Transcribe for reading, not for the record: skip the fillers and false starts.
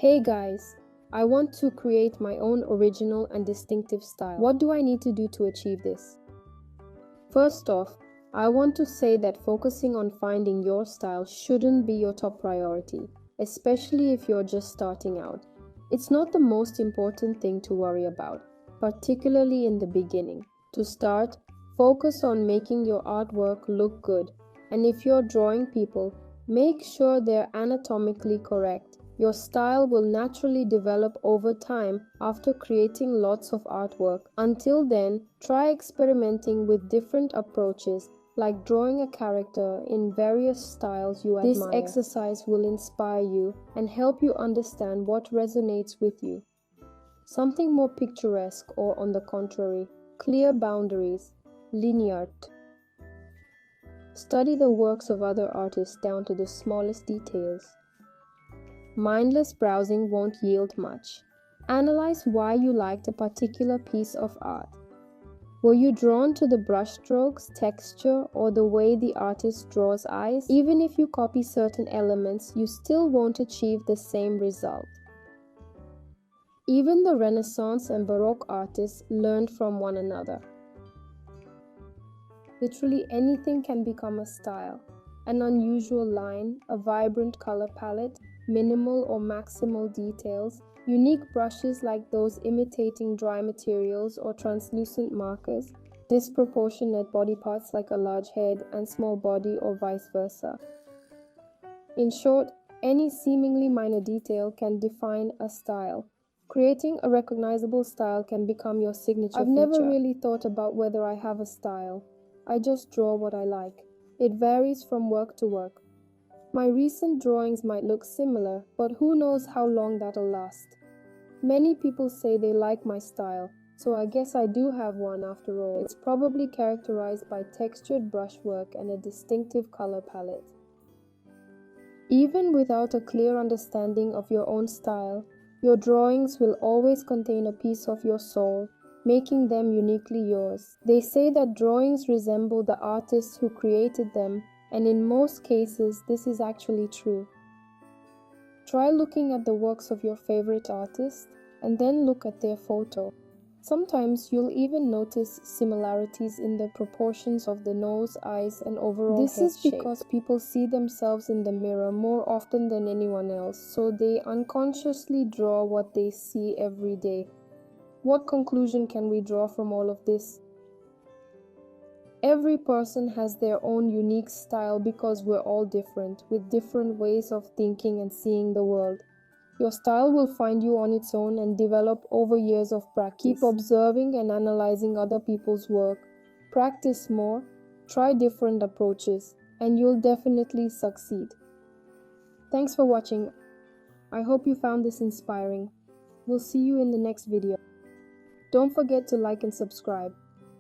Hey guys, I want to create my own original and distinctive style. What do I need to do to achieve this? First off, I want to say that focusing on finding your style shouldn't be your top priority, especially if you're just starting out. It's not the most important thing to worry about, particularly in the beginning. To start, focus on making your artwork look good, and if you're drawing people, make sure they're anatomically correct. Your style will naturally develop over time after creating lots of artwork. Until then, try experimenting with different approaches, like drawing a character in various styles you admire. This exercise will inspire you and help you understand what resonates with you. Something more picturesque or, on the contrary, clear boundaries, linear. Study the works of other artists down to the smallest details. Mindless browsing won't yield much. Analyze why you liked a particular piece of art. Were you drawn to the brushstrokes, texture, or the way the artist draws eyes? Even if you copy certain elements, you still won't achieve the same result. Even the Renaissance and Baroque artists learned from one another. Literally anything can become a style. An unusual line, a vibrant color palette, minimal or maximal details, unique brushes like those imitating dry materials or translucent markers, disproportionate body parts like a large head and small body or vice versa. In short, any seemingly minor detail can define a style. Creating a recognizable style can become your signature feature. I've never really thought about whether I have a style. I just draw what I like. It varies from work to work. My recent drawings might look similar, but who knows how long that'll last. Many people say they like my style, so I guess I do have one after all. It's probably characterized by textured brushwork and a distinctive color palette. Even without a clear understanding of your own style, your drawings will always contain a piece of your soul, making them uniquely yours. They say that drawings resemble the artists who created them, and in most cases, this is actually true. Try looking at the works of your favorite artist, and then look at their photo. Sometimes you'll even notice similarities in the proportions of the nose, eyes, and overall head shape. This is because people see themselves in the mirror more often than anyone else, so they unconsciously draw what they see every day. What conclusion can we draw from all of this? Every person has their own unique style because we're all different, with different ways of thinking and seeing the world. Your style will find you on its own and develop over years of practice. Keep observing and analyzing other people's work. Practice more, try different approaches, and you'll definitely succeed. Thanks for watching. I hope you found this inspiring. We'll see you in the next video. Don't forget to like and subscribe.